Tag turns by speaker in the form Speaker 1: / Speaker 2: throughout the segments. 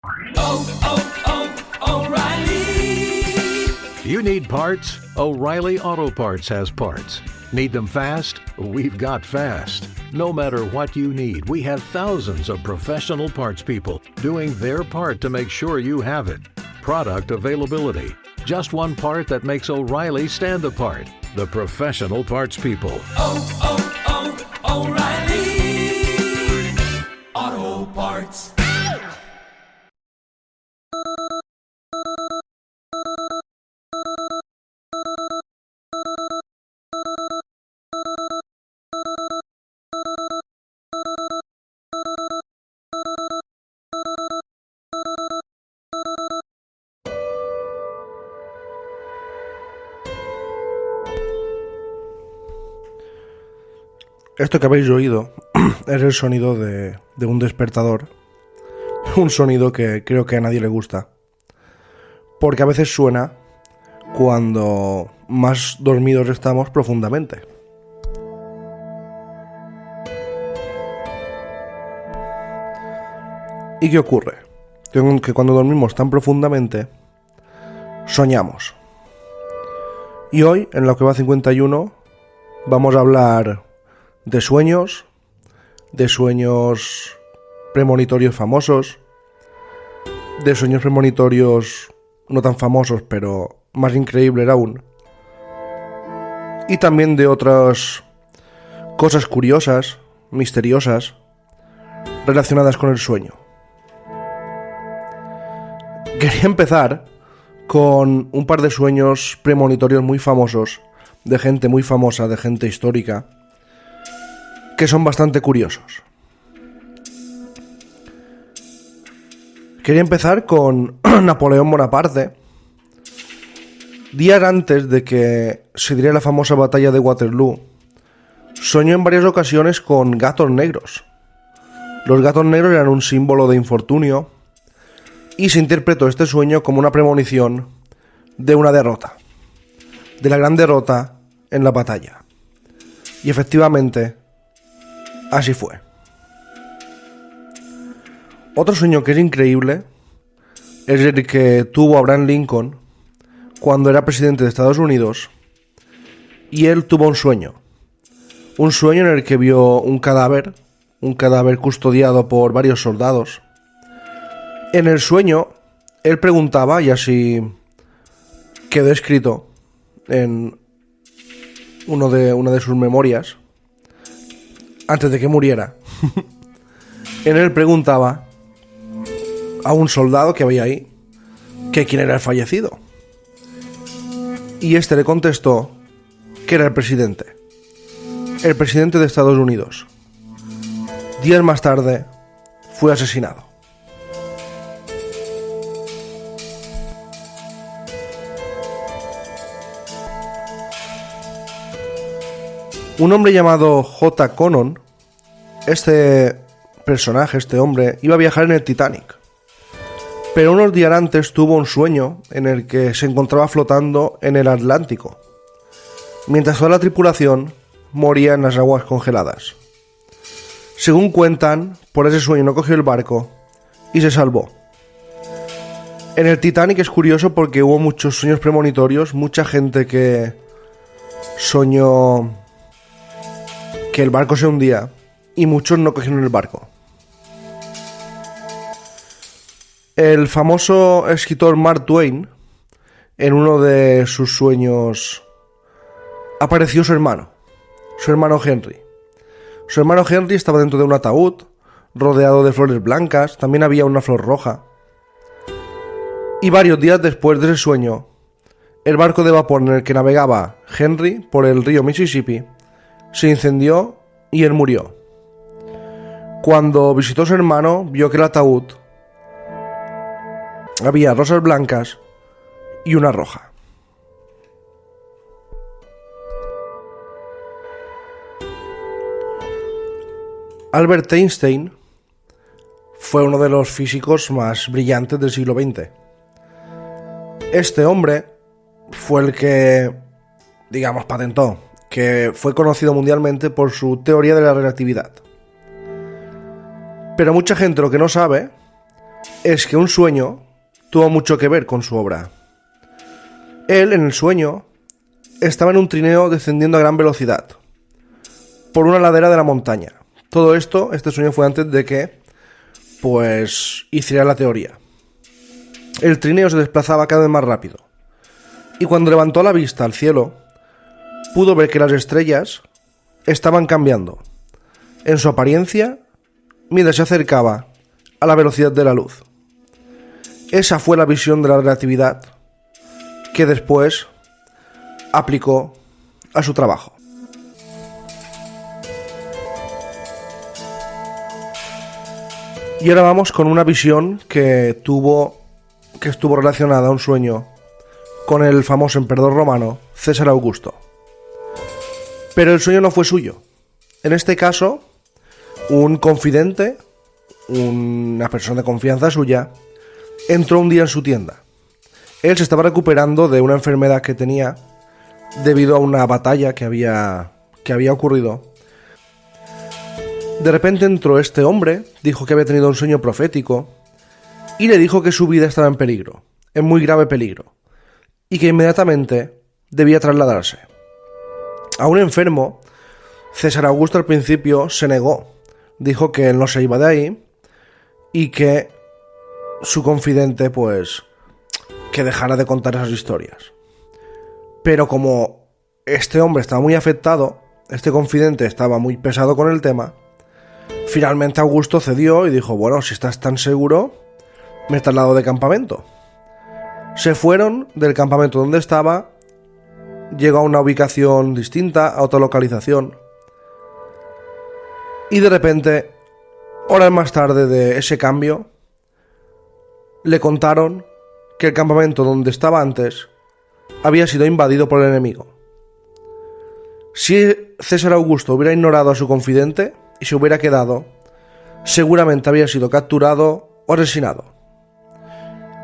Speaker 1: O'Reilly.
Speaker 2: You need parts? O'Reilly Auto Parts has parts. Need them fast? We've got fast. No matter what you need, we have thousands of professional parts people doing their part to make sure you have it. Product availability. Just one part that makes O'Reilly stand apart. The professional parts people.
Speaker 1: O'Reilly Auto Parts.
Speaker 3: Esto que habéis oído es el sonido de un despertador. Un sonido que creo que a nadie le gusta. Porque a veces suena cuando más dormidos estamos profundamente. ¿Y qué ocurre? Que cuando dormimos tan profundamente, soñamos. Y hoy, en la Cueva 51, vamos a hablar de sueños premonitorios famosos, de sueños premonitorios no tan famosos, pero más increíbles aún, y también de otras cosas curiosas, misteriosas, relacionadas con el sueño. Quería empezar con un par de sueños premonitorios muy famosos, de gente muy famosa, de gente histórica, que son bastante curiosos. Quería empezar con Napoleón Bonaparte. Días antes de que se diera la famosa batalla de Waterloo, soñó en varias ocasiones con gatos negros. Los gatos negros eran un símbolo de infortunio y se interpretó este sueño como una premonición de una derrota, de la gran derrota en la batalla. Y efectivamente, así fue. Otro sueño que es increíble es el que tuvo Abraham Lincoln cuando era presidente de Estados Unidos, y él tuvo un sueño en el que vio un cadáver custodiado por varios soldados. En el sueño, él preguntaba, y así quedó escrito en una de sus memorias, antes de que muriera. En él preguntaba a un soldado que había ahí que quién era el fallecido. Y este le contestó que era el presidente de Estados Unidos. Días más tarde fue asesinado. Un hombre llamado J. Connon, este personaje, este hombre, iba a viajar en el Titanic. Pero unos días antes tuvo un sueño en el que se encontraba flotando en el Atlántico, mientras toda la tripulación moría en las aguas congeladas. Según cuentan, por ese sueño no cogió el barco y se salvó. En el Titanic es curioso porque hubo muchos sueños premonitorios, mucha gente que soñó que el barco se hundía y muchos no cogieron el barco. El famoso escritor Mark Twain, en uno de sus sueños, apareció su hermano Henry. Su hermano Henry estaba dentro de un ataúd, rodeado de flores blancas, también había una flor roja. Y varios días después de ese sueño, el barco de vapor en el que navegaba Henry por el río Mississippi se incendió y él murió. Cuando visitó a su hermano, vio que el ataúd había rosas blancas y una roja. Albert Einstein fue uno de los físicos más brillantes del siglo XX. Este hombre fue el que, digamos, patentó, que fue conocido mundialmente por su teoría de la relatividad. Pero mucha gente lo que no sabe es que un sueño tuvo mucho que ver con su obra. Él, en el sueño, estaba en un trineo descendiendo a gran velocidad por una ladera de la montaña. Todo esto, este sueño fue antes de que, pues, hiciera la teoría. El trineo se desplazaba cada vez más rápido, y cuando levantó la vista al cielo, pudo ver que las estrellas estaban cambiando en su apariencia mientras se acercaba a la velocidad de la luz. Esa fue la visión de la relatividad que después aplicó a su trabajo. Y ahora vamos con una visión que estuvo relacionada a un sueño con el famoso emperador romano César Augusto. Pero el sueño no fue suyo. En este caso, un confidente, una persona de confianza suya, entró un día en su tienda. Él se estaba recuperando de una enfermedad que tenía debido a una batalla que había ocurrido. De repente entró este hombre, dijo que había tenido un sueño profético y le dijo que su vida estaba en peligro, en muy grave peligro, y que inmediatamente debía trasladarse. A un enfermo, César Augusto al principio se negó, dijo que él no se iba de ahí y que su confidente, pues, que dejara de contar esas historias. Pero como este hombre estaba muy afectado, este confidente estaba muy pesado con el tema, finalmente Augusto cedió y dijo, bueno, si estás tan seguro, me traslado de campamento. Se fueron del campamento donde estaba, llegó a una ubicación distinta, a otra localización, y de repente, horas más tarde de ese cambio, le contaron que el campamento donde estaba antes había sido invadido por el enemigo. Si César Augusto hubiera ignorado a su confidente y se hubiera quedado, seguramente había sido capturado o asesinado.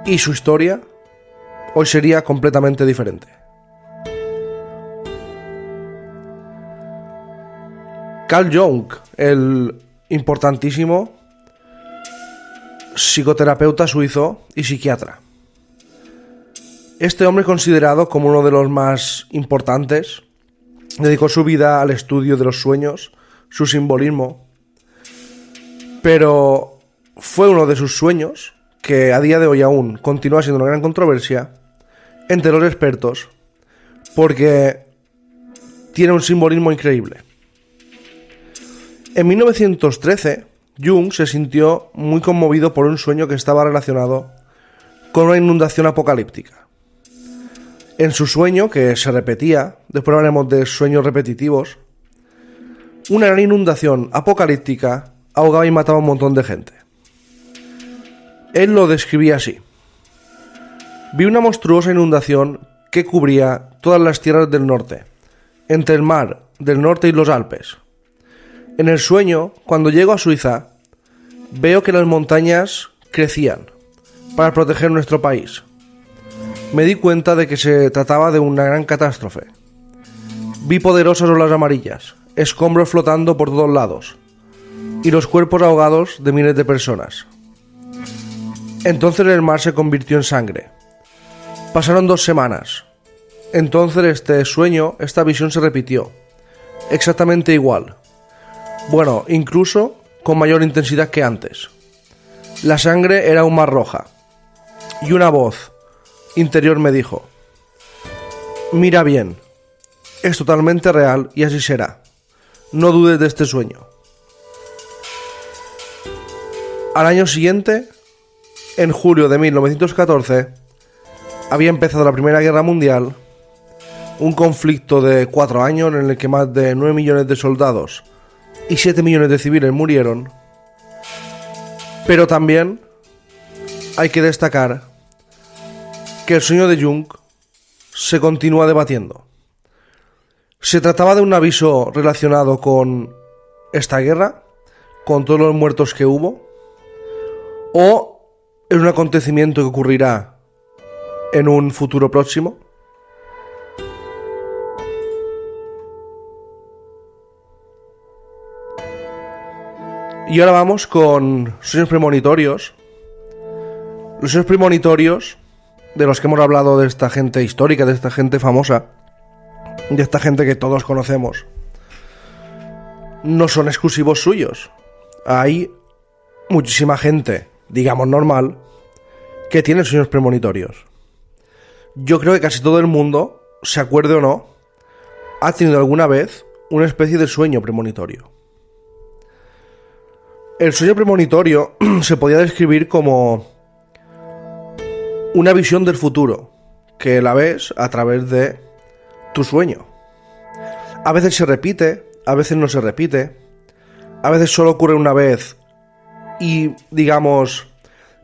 Speaker 3: Y su historia hoy sería completamente diferente. Carl Jung, el importantísimo psicoterapeuta suizo y psiquiatra. Este hombre, considerado como uno de los más importantes, dedicó su vida al estudio de los sueños, su simbolismo, pero fue uno de sus sueños, que a día de hoy aún continúa siendo una gran controversia entre los expertos, porque tiene un simbolismo increíble. En 1913, Jung se sintió muy conmovido por un sueño que estaba relacionado con una inundación apocalíptica. En su sueño, que se repetía, después hablaremos de sueños repetitivos, una gran inundación apocalíptica ahogaba y mataba a un montón de gente. Él lo describía así: vi una monstruosa inundación que cubría todas las tierras del norte, entre el mar del norte y los Alpes. En el sueño, cuando llego a Suiza, veo que las montañas crecían para proteger nuestro país. Me di cuenta de que se trataba de una gran catástrofe. Vi poderosas olas amarillas, escombros flotando por todos lados, y los cuerpos ahogados de miles de personas. Entonces el mar se convirtió en sangre. Pasaron 2 semanas. Entonces esta visión se repitió, exactamente igual. Bueno, incluso con mayor intensidad que antes. La sangre era aún más roja. Y una voz interior me dijo: mira bien, es totalmente real y así será. No dudes de este sueño. Al año siguiente, en julio de 1914, había empezado la Primera Guerra Mundial, un conflicto de 4 años en el que más de 9 millones de soldados y 7 millones de civiles murieron. Pero también hay que destacar que el sueño de Jung se continúa debatiendo. ¿Se trataba de un aviso relacionado con esta guerra, con todos los muertos que hubo? ¿O es un acontecimiento que ocurrirá en un futuro próximo? Y ahora vamos con sueños premonitorios, Los sueños premonitorios, de los que hemos hablado, de esta gente histórica, de esta gente famosa, de esta gente que todos conocemos, no son exclusivos suyos. Hay muchísima gente, digamos normal, que tiene sueños premonitorios. Yo creo que casi todo el mundo, se acuerde o no, ha tenido alguna vez una especie de sueño premonitorio. El sueño premonitorio se podía describir como una visión del futuro, que la ves a través de tu sueño. A veces se repite, a veces no se repite, a veces solo ocurre una vez y, digamos,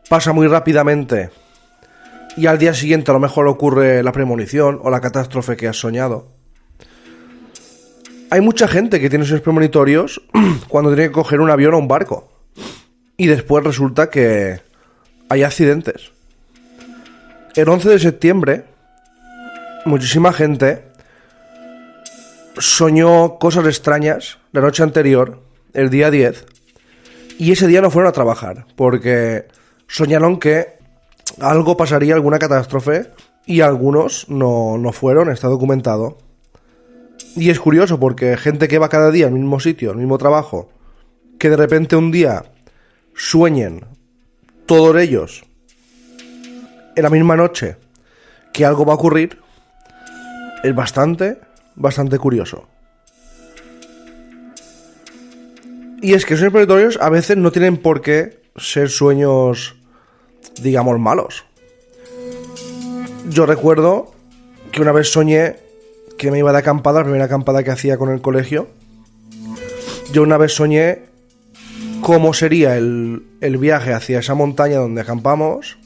Speaker 3: pasa muy rápidamente y al día siguiente a lo mejor ocurre la premonición o la catástrofe que has soñado. Hay mucha gente que tiene sueños premonitorios cuando tiene que coger un avión o un barco y después resulta que hay accidentes. El 11 de septiembre, muchísima gente soñó cosas extrañas la noche anterior, el día 10, y ese día no fueron a trabajar, porque soñaron que algo pasaría, alguna catástrofe, y algunos no fueron, está documentado. Y es curioso, porque gente que va cada día al mismo sitio, al mismo trabajo, que de repente un día sueñen, todos ellos, en la misma noche, que algo va a ocurrir, es bastante curioso. Y es que sueños premonitorios a veces no tienen por qué ser sueños, digamos, malos. Yo recuerdo que una vez soñé que me iba de acampada, la primera acampada que hacía con el colegio. Yo una vez soñé cómo sería el viaje hacia esa montaña donde acampamos,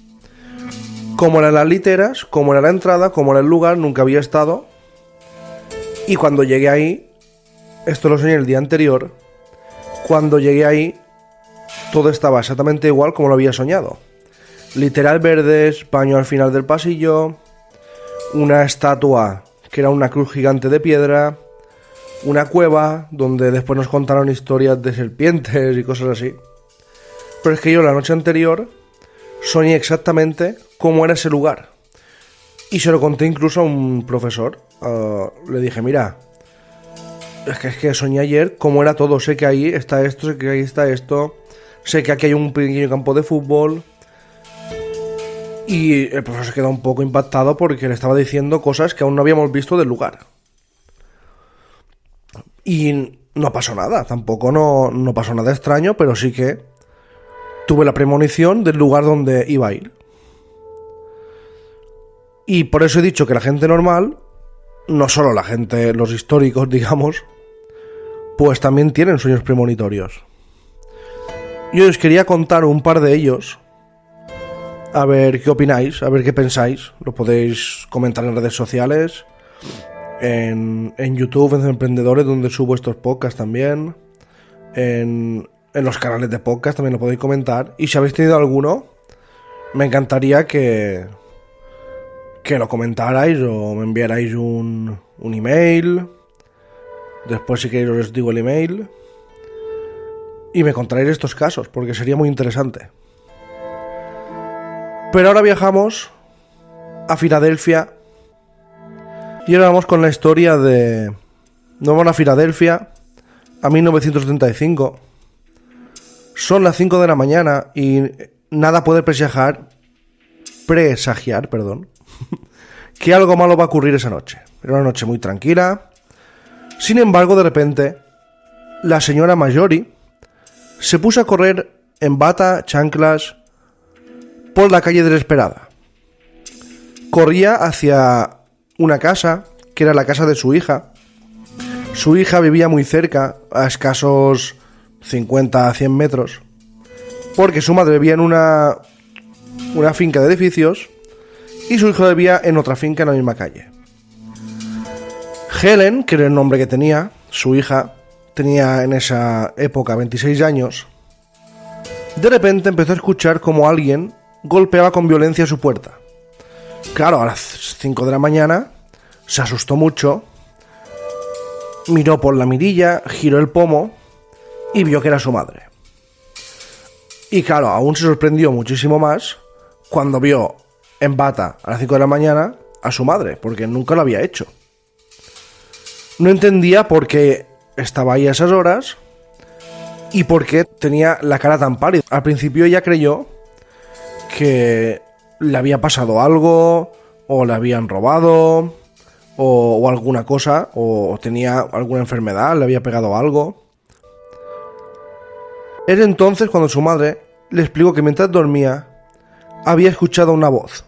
Speaker 3: cómo eran las literas, cómo era la entrada, cómo era el lugar, nunca había estado. Y cuando llegué ahí, esto lo soñé el día anterior, cuando llegué ahí, todo estaba exactamente igual como lo había soñado. Literal verdes, paño al final del pasillo, una estatua que era una cruz gigante de piedra, una cueva donde después nos contaron historias de serpientes y cosas así. Pero es que yo la noche anterior soñé exactamente cómo era ese lugar. Y se lo conté incluso a un profesor. Le dije, mira, es que soñé ayer cómo era todo. Sé que ahí está esto, sé que ahí está esto, sé que aquí hay un pequeño campo de fútbol. Y el profesor se quedó un poco impactado porque le estaba diciendo cosas que aún no habíamos visto del lugar. Y no pasó nada, tampoco no pasó nada extraño, pero sí que tuve la premonición del lugar donde iba a ir. Y por eso he dicho que la gente normal, no solo la gente, los históricos, digamos, pues también tienen sueños premonitorios. Yo os quería contar un par de ellos, a ver qué opináis, a ver qué pensáis. Lo podéis comentar en redes sociales, en YouTube, en Emprendedores, donde subo estos podcasts también, en los canales de podcast también lo podéis comentar. Y si habéis tenido alguno, me encantaría que lo comentarais o me enviarais un email. Después, si queréis, os digo el email y me contaréis estos casos, porque sería muy interesante. Pero ahora viajamos a Filadelfia y ahora vamos con la historia de... Nos vamos a Filadelfia a 1975. Son las 5 de la mañana y nada puede presagiar, que algo malo va a ocurrir esa noche. Era una noche muy tranquila. Sin embargo, de repente, la señora Marjorie se puso a correr en bata, chanclas, por la calle desesperada. Corría hacia una casa, que era la casa de su hija. Su hija vivía muy cerca, a escasos 50 a 100 metros, porque su madre vivía en una finca de edificios y su hijo vivía en otra finca en la misma calle. Helen, que era el nombre que tenía, su hija, tenía en esa época 26 años, de repente empezó a escuchar como alguien golpeaba con violencia su puerta. Claro, a las 5 de la mañana se asustó mucho, miró por la mirilla, giró el pomo y vio que era su madre. Y claro, aún se sorprendió muchísimo más cuando vio en bata a las 5 de la mañana a su madre, porque nunca lo había hecho. No entendía por qué estaba ahí a esas horas y por qué tenía la cara tan pálida. Al principio ella creyó que le había pasado algo, o le habían robado, o alguna cosa, o tenía alguna enfermedad, le había pegado algo. Es entonces cuando su madre le explicó que mientras dormía había escuchado una voz.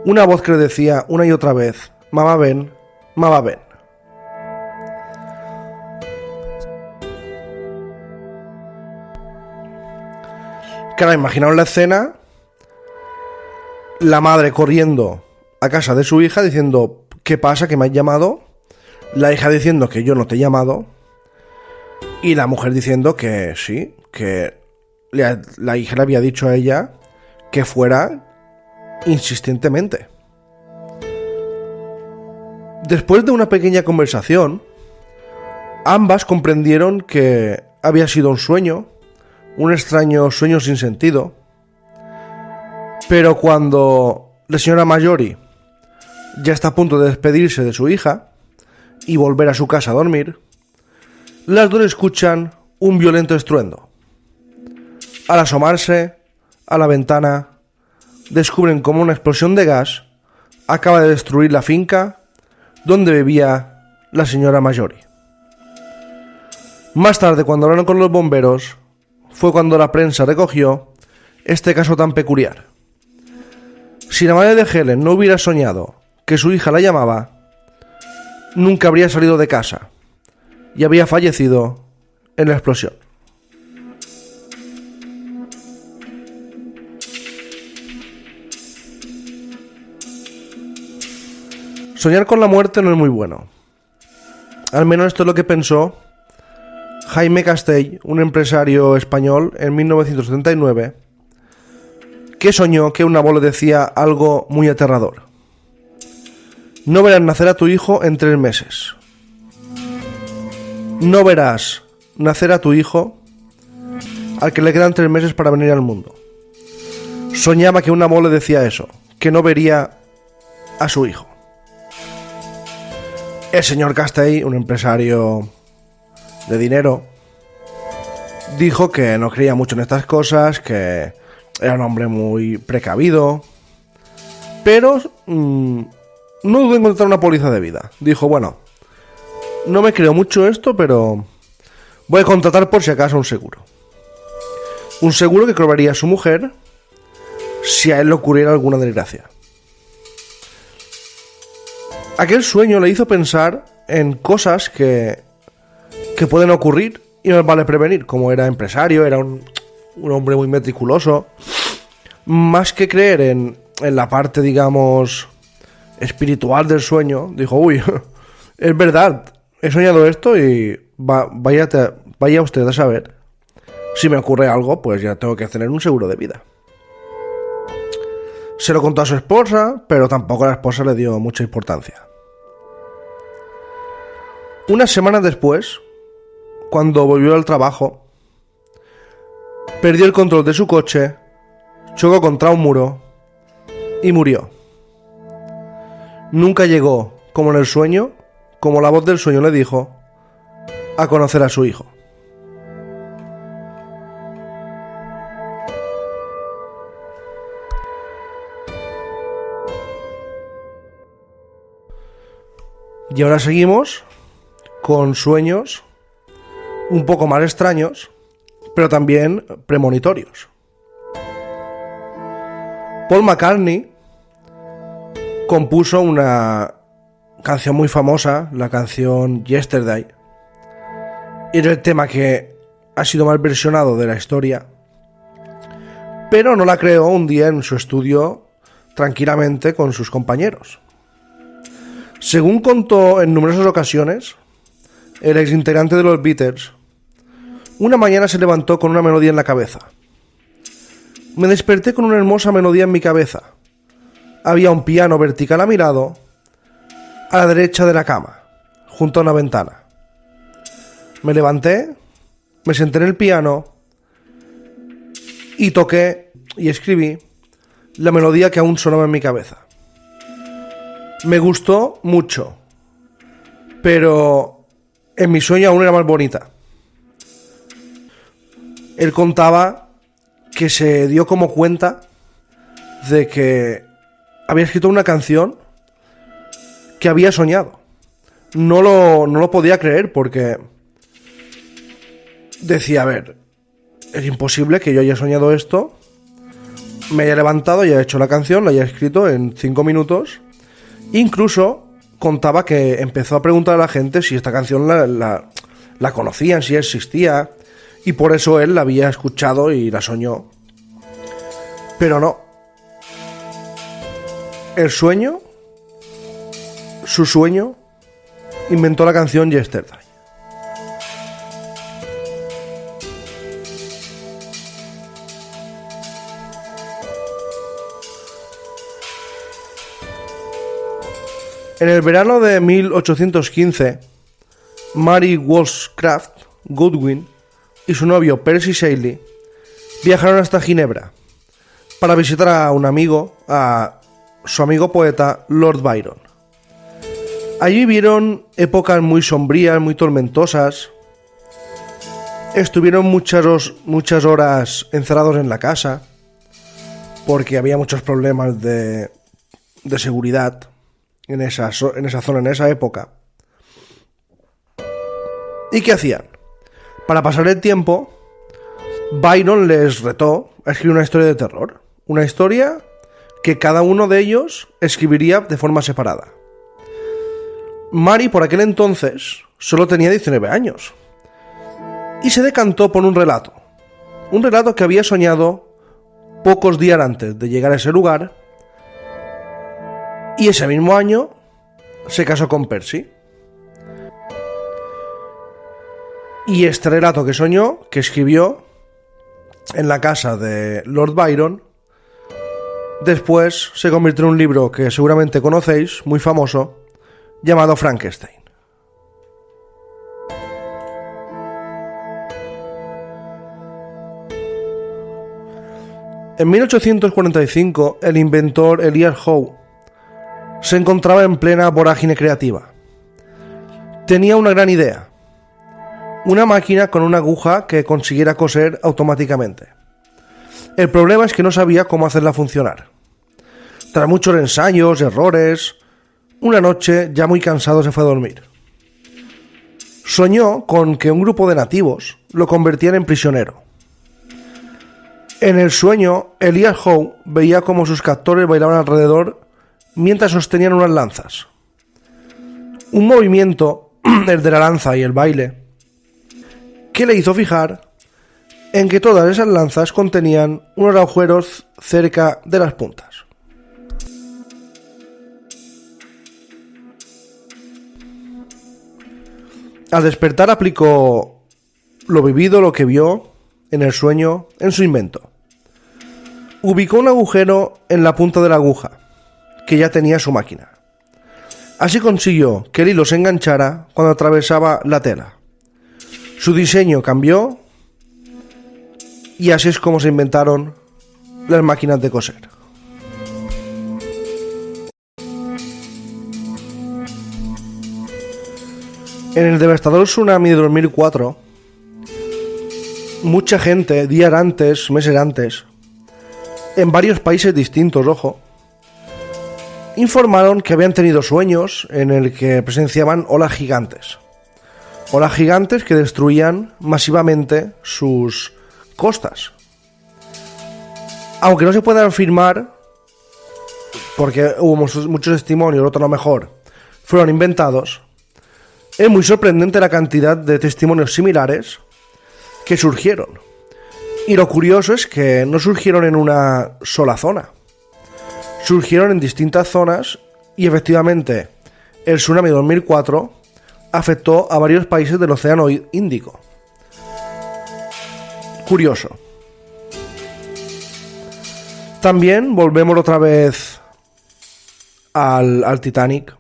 Speaker 3: Una voz que le decía una y otra vez: mamá ven, mamá ven. Claro, imaginaos la escena, la madre corriendo a casa de su hija diciendo: ¿qué pasa? ¿Que me has llamado? La hija diciendo que yo no te he llamado. Y la mujer diciendo que sí, que la hija le había dicho a ella que fuera insistentemente. Después de una pequeña conversación, ambas comprendieron que había sido un sueño, un extraño sueño sin sentido. Pero cuando la señora Mayori ya está a punto de despedirse de su hija y volver a su casa a dormir, las dos escuchan un violento estruendo. Al asomarse a la ventana, descubren cómo una explosión de gas acaba de destruir la finca donde vivía la señora Mayori. Más tarde, cuando hablaron con los bomberos, fue cuando la prensa recogió este caso tan peculiar. Si la madre de Helen no hubiera soñado que su hija la llamaba, nunca habría salido de casa y había fallecido en la explosión. Soñar con la muerte no es muy bueno. Al menos esto es lo que pensó Jaime Castell, un empresario español, en 1979, que soñó que un abuelo decía algo muy aterrador: no verás nacer a tu hijo en 3 meses. No verás nacer a tu hijo al que le quedan 3 meses para venir al mundo. Soñaba que un abuelo decía eso, que no vería a su hijo. El señor Castell, un empresario de dinero, dijo que no creía mucho en estas cosas, que era un hombre muy precavido, pero no dudó en contratar una póliza de vida. Dijo: bueno, no me creo mucho esto, pero voy a contratar por si acaso un seguro. Un seguro que cobraría a su mujer si a él le ocurriera alguna desgracia. Aquel sueño le hizo pensar en cosas que pueden ocurrir y no vale prevenir. Como era empresario, era un hombre muy meticuloso. Más que creer en la parte, digamos, espiritual del sueño, dijo: uy, es verdad, he soñado esto y vaya usted a saber. Si me ocurre algo, pues ya tengo que tener un seguro de vida. Se lo contó a su esposa, pero tampoco la esposa le dio mucha importancia. Unas semanas después, cuando volvió al trabajo, perdió el control de su coche, chocó contra un muro y murió. Nunca llegó, como en el sueño, como la voz del sueño le dijo, a conocer a su hijo. Y ahora seguimos con sueños un poco más extraños, pero también premonitorios. Paul McCartney compuso una canción muy famosa, la canción Yesterday. Era el tema que ha sido más versionado de la historia, pero no la creó un día en su estudio tranquilamente con sus compañeros. Según contó en numerosas ocasiones, el exintegrante de los Beatles, una mañana se levantó con una melodía en la cabeza. Me desperté con una hermosa melodía en mi cabeza. Había un piano vertical a mi lado, a la derecha de la cama, junto a una ventana. Me levanté, me senté en el piano y toqué y escribí la melodía que aún sonaba en mi cabeza. Me gustó mucho, pero en mi sueño aún era más bonita. Él contaba que se dio como cuenta de que había escrito una canción que había soñado. No lo podía creer porque decía, a ver, es imposible que yo haya soñado esto, me haya levantado, haya hecho la canción, la haya escrito en 5 minutos. Incluso contaba que empezó a preguntar a la gente si esta canción la conocían, si existía, y por eso él la había escuchado y la soñó. Pero no. Su sueño, inventó la canción Yesterday. En el verano de 1815, Mary Wollstonecraft Goodwin y su novio Percy Shelley viajaron hasta Ginebra para visitar a su amigo poeta Lord Byron. Allí vivieron épocas muy sombrías, muy tormentosas. Estuvieron muchas horas encerrados en la casa porque había muchos problemas de seguridad en esa zona, en esa época. ¿Y qué hacían? Para pasar el tiempo, Byron les retó a escribir una historia de terror. Una historia que cada uno de ellos escribiría de forma separada. Mary, por aquel entonces, solo tenía 19 años. Y se decantó por un relato. Un relato que había soñado pocos días antes de llegar a ese lugar. Y ese mismo año se casó con Percy. Y este relato que soñó, que escribió en la casa de Lord Byron, después se convirtió en un libro que seguramente conocéis, muy famoso, llamado Frankenstein. En 1845, el inventor Elias Howe se encontraba en plena vorágine creativa. Tenía una gran idea: una máquina con una aguja que consiguiera coser automáticamente. El problema es que no sabía cómo hacerla funcionar. Tras muchos ensayos, errores, una noche, ya muy cansado, se fue a dormir. Soñó con que un grupo de nativos lo convertían en prisionero. En el sueño, Elias Howe veía cómo sus captores bailaban alrededor mientras sostenían unas lanzas. Un movimiento, el de la lanza y el baile, que le hizo fijar en que todas esas lanzas contenían unos agujeros cerca de las puntas. Al despertar aplicó lo vivido, lo que vio en el sueño, en su invento. Ubicó un agujero en la punta de la aguja, que ya tenía su máquina. Así consiguió que el hilo se enganchara cuando atravesaba la tela. Su diseño cambió y así es como se inventaron las máquinas de coser. En el devastador tsunami de 2004, mucha gente, días antes, meses antes, en varios países distintos, ojo, informaron que habían tenido sueños en el que presenciaban olas gigantes. Olas gigantes que destruían masivamente sus costas. Aunque no se puedan afirmar, porque hubo muchos testimonios, otros a lo mejor fueron inventados, es muy sorprendente la cantidad de testimonios similares que surgieron. Y lo curioso es que no surgieron en una sola zona. Surgieron en distintas zonas y efectivamente el tsunami de 2004 afectó a varios países del Océano Índico. Curioso. También volvemos otra vez al Titanic.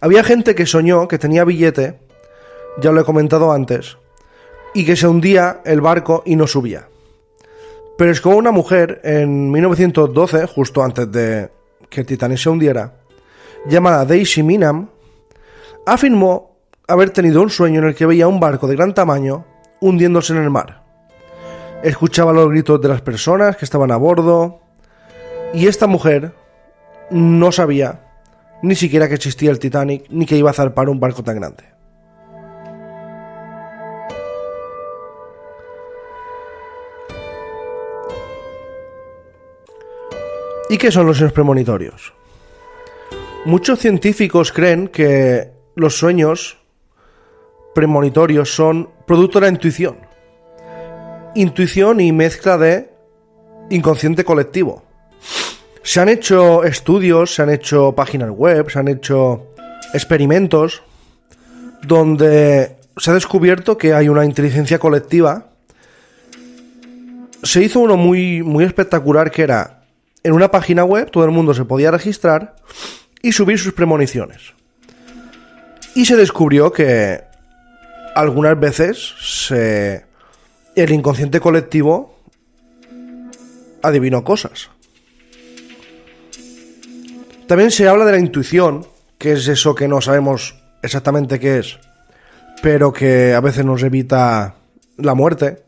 Speaker 3: Había gente que soñó que tenía billete, ya lo he comentado antes, y que se hundía el barco y no subía. Pero es como una mujer en 1912, justo antes de que el Titanic se hundiera, llamada Daisy Minam, afirmó haber tenido un sueño en el que veía un barco de gran tamaño hundiéndose en el mar. Escuchaba los gritos de las personas que estaban a bordo, y esta mujer no sabía ni siquiera que existía el Titanic ni que iba a zarpar un barco tan grande. ¿Y qué son los sueños premonitorios? Muchos científicos creen que los sueños premonitorios son producto de la intuición. Intuición y mezcla de inconsciente colectivo. Se han hecho estudios, se han hecho páginas web, se han hecho experimentos donde se ha descubierto que hay una inteligencia colectiva. Se hizo uno muy espectacular, que era en una página web todo el mundo se podía registrar y subir sus premoniciones. Y se descubrió que algunas veces el inconsciente colectivo adivinó cosas. También se habla de la intuición, que es eso que no sabemos exactamente qué es, pero que a veces nos evita la muerte,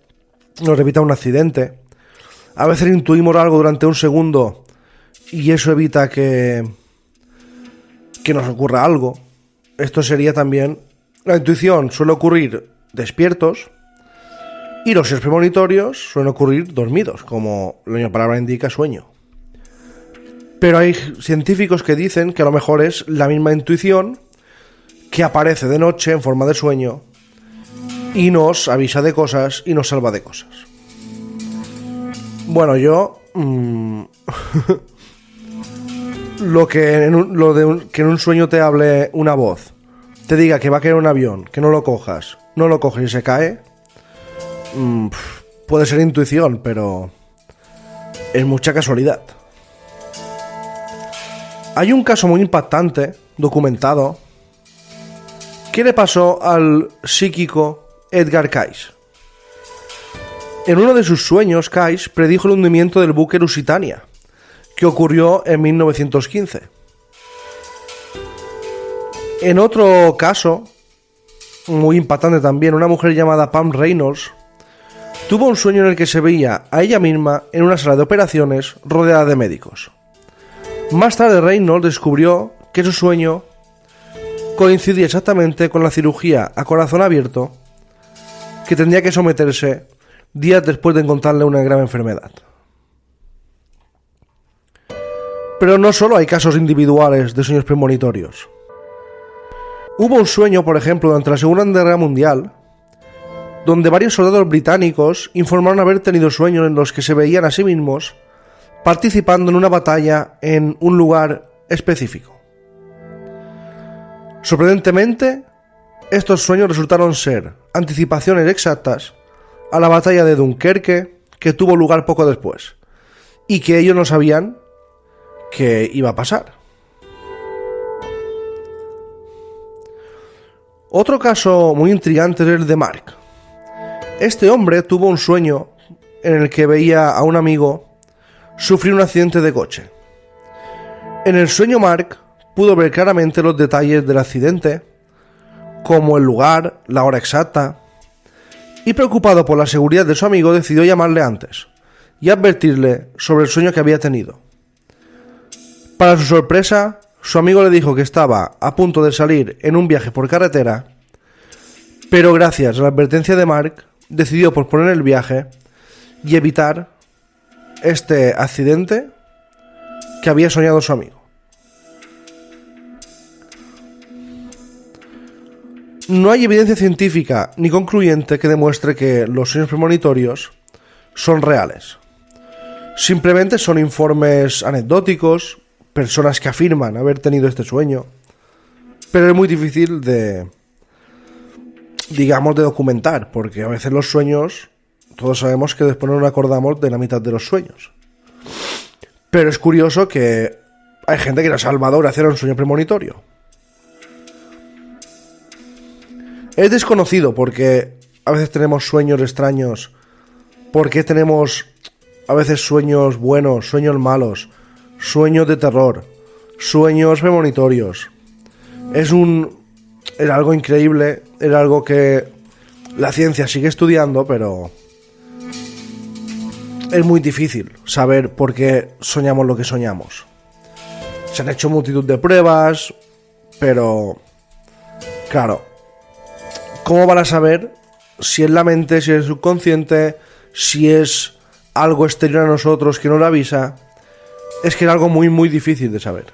Speaker 3: nos evita un accidente. A veces intuimos algo durante un segundo y eso evita que nos ocurra algo. Esto sería también... La intuición suele ocurrir despiertos y los sueños premonitorios suelen ocurrir dormidos, como la misma palabra indica, sueño. Pero hay científicos que dicen que a lo mejor es la misma intuición que aparece de noche en forma de sueño y nos avisa de cosas y nos salva de cosas. Bueno, yo... que en un sueño te hable una voz, te diga que va a caer un avión, que no lo coges y se cae, puede ser intuición, pero es mucha casualidad. Hay un caso muy impactante, documentado, que le pasó al psíquico Edgar Cayce. En uno de sus sueños, Cayce predijo el hundimiento del buque Lusitania, que ocurrió en 1915. En otro caso, muy impactante también, una mujer llamada Pam Reynolds tuvo un sueño en el que se veía a ella misma en una sala de operaciones rodeada de médicos. Más tarde Reynolds descubrió que su sueño coincidía exactamente con la cirugía a corazón abierto que tendría que someterse días después de encontrarle una grave enfermedad. Pero no solo hay casos individuales de sueños premonitorios. Hubo un sueño, por ejemplo, durante la Segunda Guerra Mundial, donde varios soldados británicos informaron haber tenido sueños en los que se veían a sí mismos participando en una batalla en un lugar específico. Sorprendentemente, estos sueños resultaron ser anticipaciones exactas a la batalla de Dunkerque, que tuvo lugar poco después, y que ellos no sabían que iba a pasar. Otro caso muy intrigante es el de Mark. Este hombre tuvo un sueño en el que veía a un amigo sufrir un accidente de coche. En el sueño Mark pudo ver claramente los detalles del accidente, como el lugar, la hora exacta, y preocupado por la seguridad de su amigo decidió llamarle antes y advertirle sobre el sueño que había tenido. Para su sorpresa, su amigo le dijo que estaba a punto de salir en un viaje por carretera, pero gracias a la advertencia de Mark, decidió posponer el viaje y evitar este accidente que había soñado su amigo. No hay evidencia científica ni concluyente que demuestre que los sueños premonitorios son reales. Simplemente son informes anecdóticos, personas que afirman haber tenido este sueño, pero es muy difícil de documentar, porque a veces los sueños, todos sabemos que después no nos acordamos de la mitad de los sueños. Pero es curioso que hay gente que era salvado gracias a un sueño premonitorio. Es desconocido porque a veces tenemos sueños extraños, porque tenemos a veces sueños buenos, sueños malos, sueños de terror, sueños premonitorios. Era algo increíble, era algo que la ciencia sigue estudiando, pero es muy difícil saber por qué soñamos lo que soñamos. Se han hecho multitud de pruebas, pero claro, ¿cómo van a saber si es la mente, si es el subconsciente, si es algo exterior a nosotros que nos lo avisa? Es que era algo muy muy difícil de saber.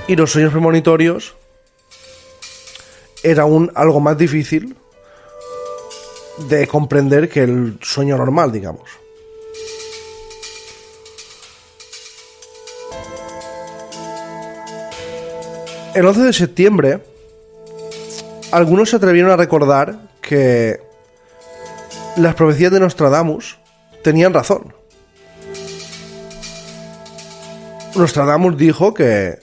Speaker 3: Y los sueños premonitorios era algo más difícil de comprender que el sueño normal, digamos. El 11 de septiembre, algunos se atrevieron a recordar que las profecías de Nostradamus tenían razón. Nostradamus dijo que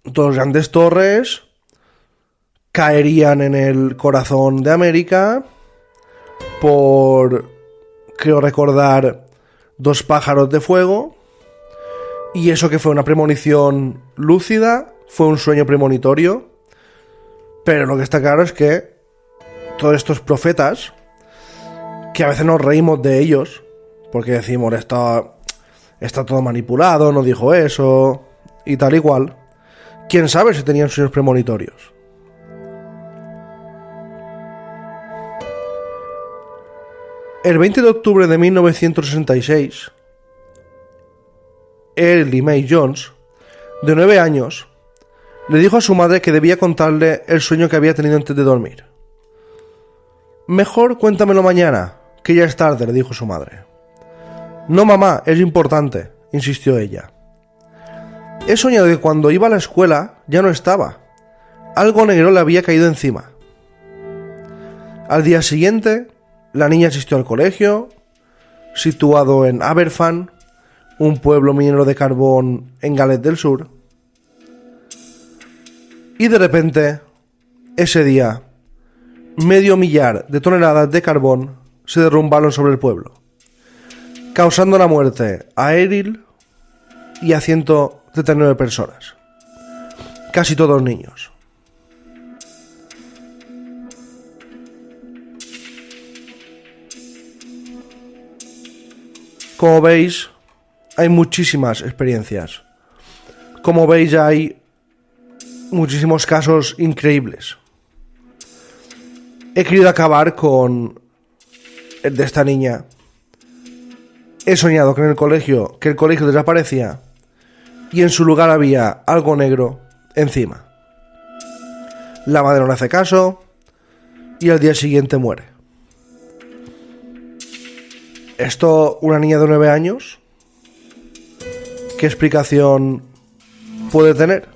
Speaker 3: dos grandes torres caerían en el corazón de América por, creo recordar, 2 pájaros de fuego. Y eso que fue una premonición lúcida, fue un sueño premonitorio. Pero lo que está claro es que todos estos profetas, que a veces nos reímos de ellos, porque decimos, está todo manipulado, no dijo eso, y tal y cual. ¿Quién sabe si tenían sueños premonitorios? El 20 de octubre de 1966, Early May Jones, de 9 años, le dijo a su madre que debía contarle el sueño que había tenido antes de dormir. «Mejor cuéntamelo mañana, que ya es tarde», le dijo su madre. «No, mamá, es importante», insistió ella. «He soñado que cuando iba a la escuela ya no estaba. Algo negro le había caído encima». Al día siguiente, la niña asistió al colegio, situado en Aberfan, un pueblo minero de carbón en Gales del Sur. Y de repente, ese día, 500 millar de toneladas de carbón se derrumbaron sobre el pueblo, causando la muerte a Eril y a 139 personas, casi todos niños. Como veis, hay muchísimas experiencias. Como veis, hay muchísimos casos increíbles. He querido acabar con el de esta niña. He soñado que el colegio desaparecía y en su lugar había algo negro encima. La madre no le hace caso y al día siguiente muere. ¿Esto una niña de 9 años? ¿Qué explicación puede tener?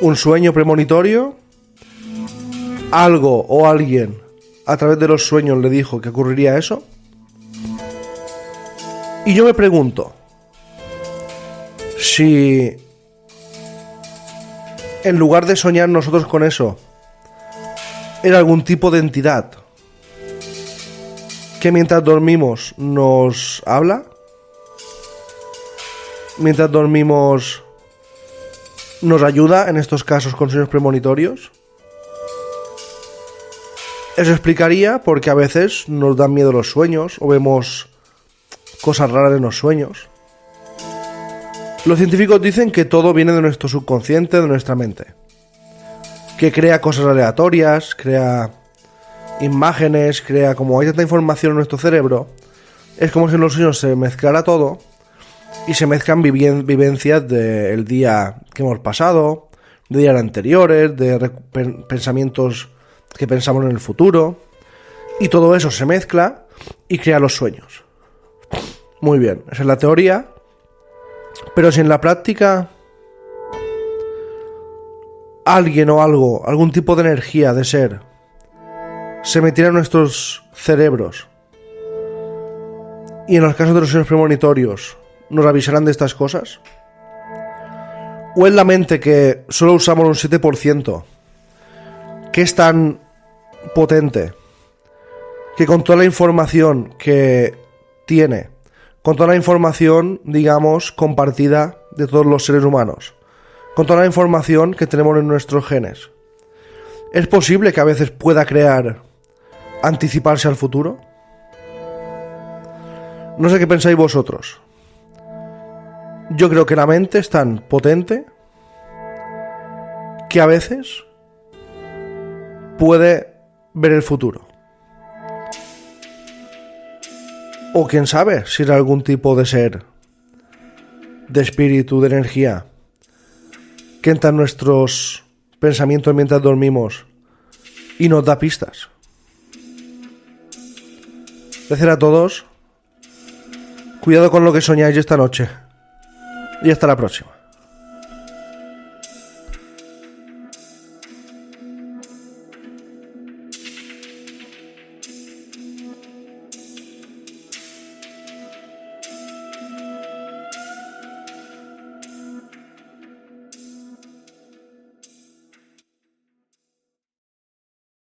Speaker 3: ¿Un sueño premonitorio? ¿Algo o alguien a través de los sueños le dijo que ocurriría eso? Y yo me pregunto si en lugar de soñar nosotros con eso, era algún tipo de entidad que mientras dormimos nos habla, mientras dormimos nos ayuda en estos casos con sueños premonitorios. Eso explicaría por qué a veces nos dan miedo los sueños o vemos cosas raras en los sueños. Los científicos dicen que todo viene de nuestro subconsciente, de nuestra mente, que crea cosas aleatorias, crea imágenes, crea, como hay tanta información en nuestro cerebro, es como si en los sueños se mezclara todo y se mezclan vivencias del día que hemos pasado, de días anteriores, de pensamientos que pensamos en el futuro, y todo eso se mezcla y crea los sueños. Muy bien, esa es la teoría, pero si en la práctica alguien o algo, algún tipo de energía, de ser, se metiera en nuestros cerebros y en los casos de los sueños premonitorios nos avisarán de estas cosas, o es la mente que solo usamos un 7%, que es tan potente que con toda la información que tiene, con toda la información, digamos, compartida de todos los seres humanos, con toda la información que tenemos en nuestros genes, ¿es posible que a veces pueda anticiparse al futuro? No sé qué pensáis vosotros. Yo creo que la mente es tan potente que a veces puede ver el futuro. O quién sabe si era algún tipo de ser, de espíritu, de energía, que entra en nuestros pensamientos mientras dormimos y nos da pistas. Gracias a todos. Cuidado con lo que soñáis esta noche. Y hasta la próxima.